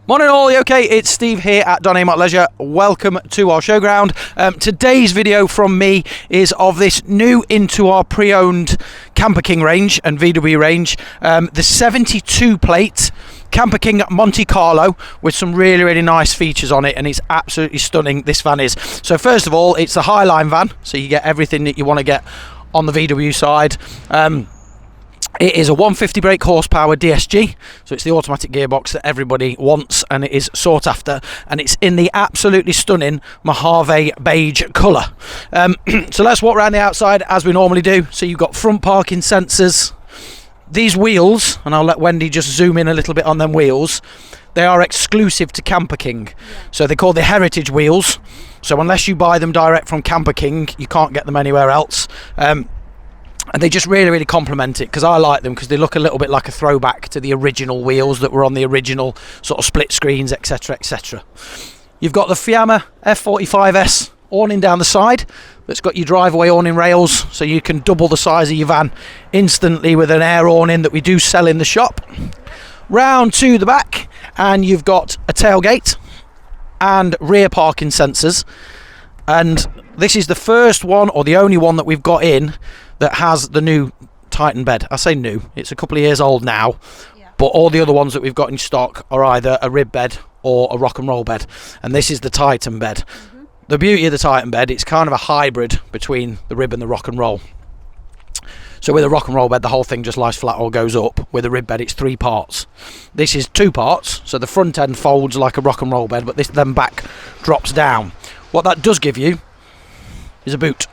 Morning all, you okay? It's Steve here at Stunning MOJAVE Leisure. Welcome to our showground. Today's video from me is of this new into our pre-owned Camperking range and VW range, the 72 plate Camperking Monte Carlo with some really nice features on it, and it's absolutely stunning, this van is. So first of all, it's the Highline van, so you get everything that you want to get on the VW side. It is a 150 brake horsepower DSG, so it's the automatic gearbox that everybody wants and it is sought after, and it's in the absolutely stunning Mojave beige colour. So let's walk around the outside as we normally do. So you've got front parking sensors. These wheels, and I'll let Wendy just zoom in a little bit on them wheels, they are exclusive to Camperking. So they're called the heritage wheels, so unless you buy them direct from Camperking you can't get them anywhere else. And they just really complement it, because I like them because they look a little bit like a throwback to the original wheels that were on the original sort of split screens, etc. You've got the Fiamma F45S awning down the side that's got your driveway awning rails, so you can double the size of your van instantly with an air awning that we do sell in the shop. Round to the back, and you've got a tailgate and rear parking sensors, and this is the first one, or the only one, that we've got in that has the new Titan bed. I say new, it's a couple of years old now, but all the other ones that we've got in stock are either a rib bed or a rock and roll bed, and this is the Titan bed. The beauty of the Titan bed, it's kind of a hybrid between the rib and the rock and roll. So with a rock and roll bed, the whole thing just lies flat or goes up. With a rib bed, it's 3 parts. This is 2 parts, so the front end folds like a rock and roll bed, but this then back drops down. What that does give you is a boot.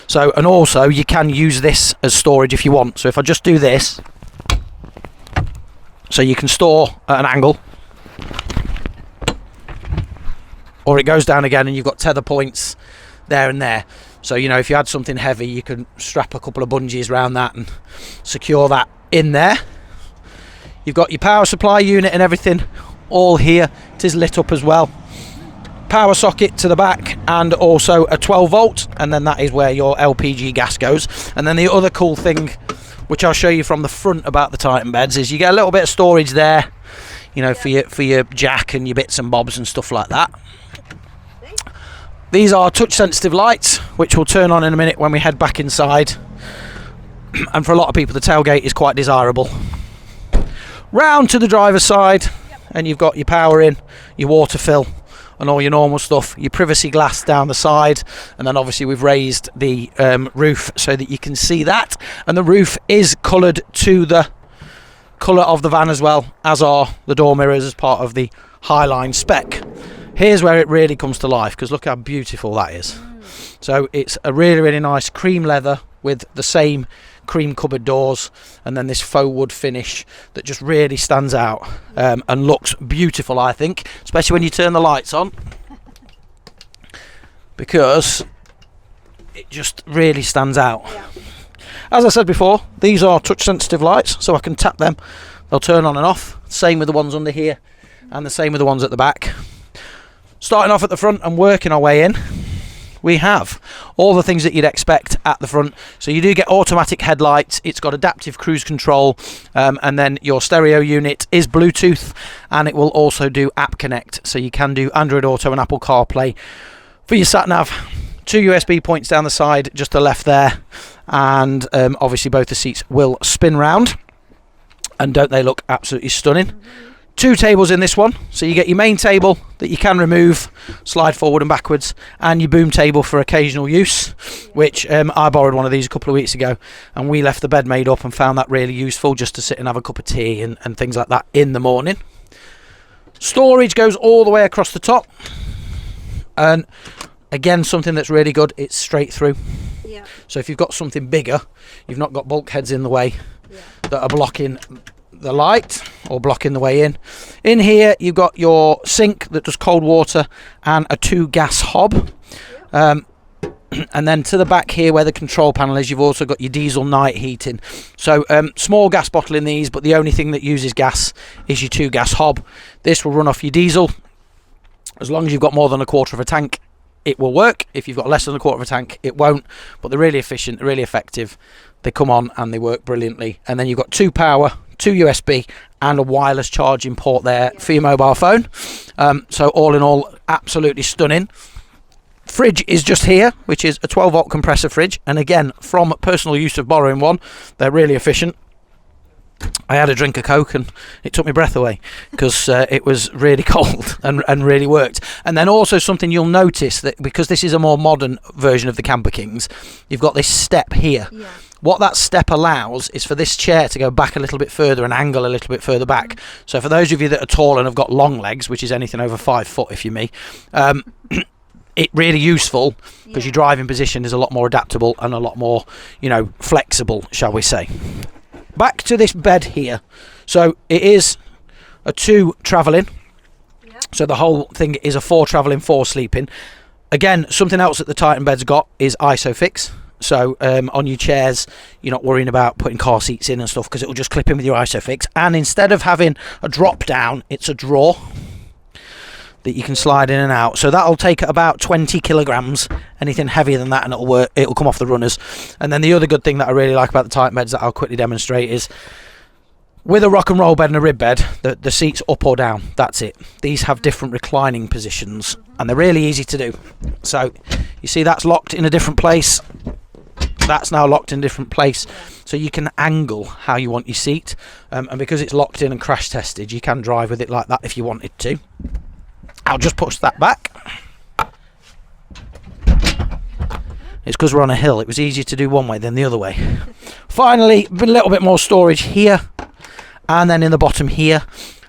So, and also you can use this as storage if you want. So if I just do this, so you can store at an angle, or it goes down again and you've got tether points there and there. So, you know, if you had something heavy, you can strap a couple of bungees around that and secure that in there. You've got your power supply unit and everything all here. It is lit up as well. Power socket to the back, and also a 12 volt, and then that is where your LPG gas goes. And then the other cool thing, which I'll show you from the front about the Titan beds, is you get a little bit of storage there, you know, for your jack and your bits and bobs and stuff like that. These are touch sensitive lights, which will turn on in a minute when we head back inside. And for a lot of people, the tailgate is quite desirable. Round to the driver's side, and you've got your power in, your water fill, and all your normal stuff, your privacy glass down the side, and then obviously we've raised the roof so that you can see that, and the roof is coloured to the colour of the van as well, as are the door mirrors as part of the Highline spec. Here's where it really comes to life, because look how beautiful that is. So it's a really nice cream leather with the same cream cupboard doors, and then this faux wood finish that just really stands out and looks beautiful, I think, especially when you turn the lights on, because it just really stands out. As I said before, these are touch sensitive lights, so I can tap them, they'll turn on and off. Same with the ones under here, and the same with the ones at the back. Starting off at the front and working our way in, we have all the things that you'd expect at the front. So you do get automatic headlights, it's got adaptive cruise control, and then your stereo unit is Bluetooth, and it will also do App Connect, so you can do Android Auto and Apple CarPlay for your sat nav. 2 USB points down the side, just to the left there, and obviously both the seats will spin round, and don't they look absolutely stunning? 2 tables in this one, so you get your main table that you can remove, slide forward and backwards, and your boom table for occasional use, which I borrowed one of these a couple of weeks ago, and we left the bed made up and found that really useful, just to sit and have a cup of tea and things like that in the morning. Storage goes all the way across the top, and again, something that's really good, it's straight through. So if you've got something bigger, you've not got bulkheads in the way that are blocking the light or blocking the way in. In here you've got your sink that does cold water and a 2 gas hob, and then to the back here where the control panel is, you've also got your diesel night heating. So small gas bottle in these, but the only thing that uses gas is your 2 gas hob. This will run off your diesel. As long as you've got more than a quarter of a tank, it will work. If you've got less than a quarter of a tank, it won't, but they're really efficient, they're really effective. They come on and they work brilliantly. And then you've got 2 power, 2 USB and a wireless charging port there for your mobile phone. So all in all, absolutely stunning. Fridge is just here, which is a 12 volt compressor fridge, and again, from personal use of borrowing one, they're really efficient. I had a drink of Coke and it took my breath away because it was really cold and really worked. And then also something you'll notice, that because this is a more modern version of the Camperkings, you've got this step here. Yeah. What that step allows is for this chair to go back a little bit further and angle a little bit further back. So for those of you that are tall and have got long legs, which is anything over 5 foot if you're me, it's really useful because your driving position is a lot more adaptable and a lot more, you know, flexible, shall we say. Back to this bed here. So it is a 2 travelling. Yep. So the whole thing is a 4 travelling, 4 sleeping. Again, something else that the Titan bed's got is ISOFIX. So on your chairs, you're not worrying about putting car seats in and stuff because it will just clip in with your ISOFIX. And instead of having a drop down, it's a drawer that you can slide in and out. So that'll take about 20 kilograms. Anything heavier than that and it'll work, it'll come off the runners. And then the other good thing that I really like about the Titan beds that I'll quickly demonstrate is with a rock and roll bed and a rib bed, the seat's up or down. That's it. These have different reclining positions and they're really easy to do. So you see that's locked in a different place. That's now locked in a different place. So you can angle how you want your seat. And because it's locked in and crash tested, you can drive with it like that if you wanted to. I'll just push that back. It's because we're on a hill. It was easier to do one way than the other way. Finally, a little bit more storage here. And then in the bottom here.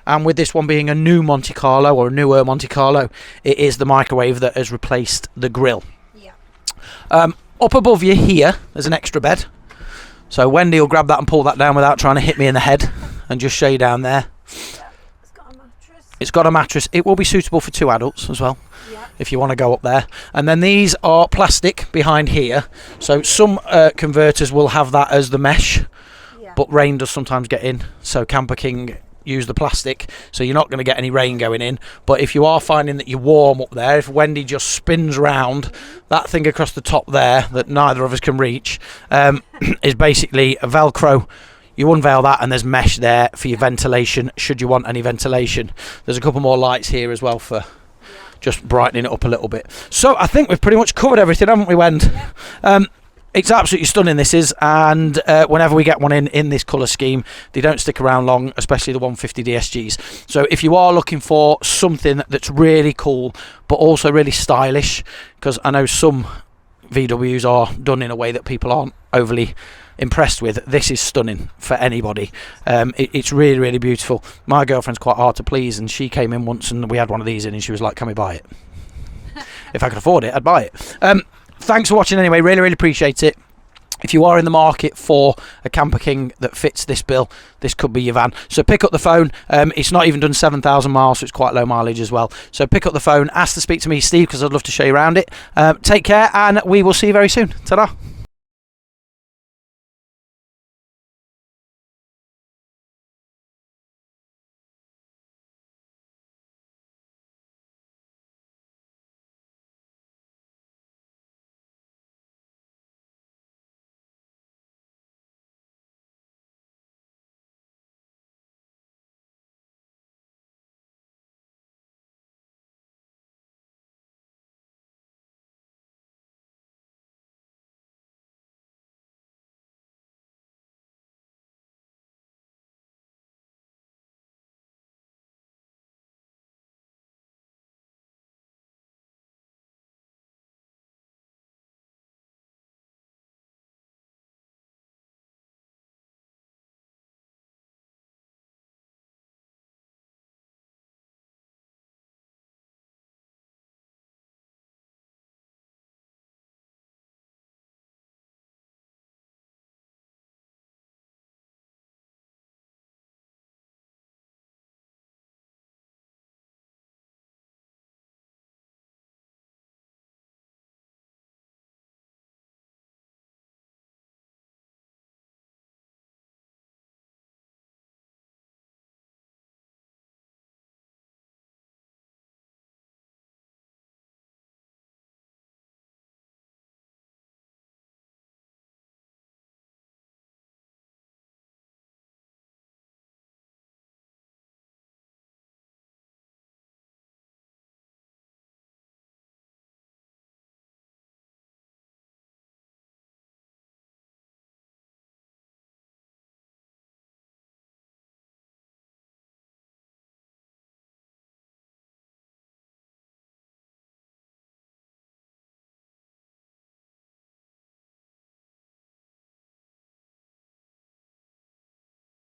And with this one being a new Monte Carlo, or a newer Monte Carlo, it is the microwave that has replaced the grill. Yeah. Up above you here, there's an extra bed. So Wendy will grab that and pull that down without trying to hit me in the head. And just show you down there. It's got a mattress. It will be suitable for 2 adults as well, if you want to go up there. And then these are plastic behind here. So some converters will have that as the mesh, but rain does sometimes get in. So Camperking use the plastic, so you're not going to get any rain going in. But if you are finding that you're warm up there, if Wendy just spins round, that thing across the top there that neither of us can reach is basically a Velcro. You unveil that and there's mesh there for your ventilation, should you want any ventilation. There's a couple more lights here as well for just brightening it up a little bit. So I think we've pretty much covered everything, haven't we, Wend? It's absolutely stunning, this is, and whenever we get one in this colour scheme, they don't stick around long, especially the 150 DSGs. So if you are looking for something that's really cool, but also really stylish, because I know some VWs are done in a way that people aren't overly impressed with, this is stunning for anybody. It's really, really beautiful. My girlfriend's quite hard to please, and she came in once and we had one of these in and she was like, can we buy it? If I could afford it, I'd buy it. Thanks for watching anyway, really, really appreciate it. If you are in the market for a Camperking that fits this bill, this could be your van. So pick up the phone. It's not even done 7,000 miles, so it's quite low mileage as well. So pick up the phone, ask to speak to me, Steve, because I'd love to show you around it. Take care, and we will see you very soon. Ta-da.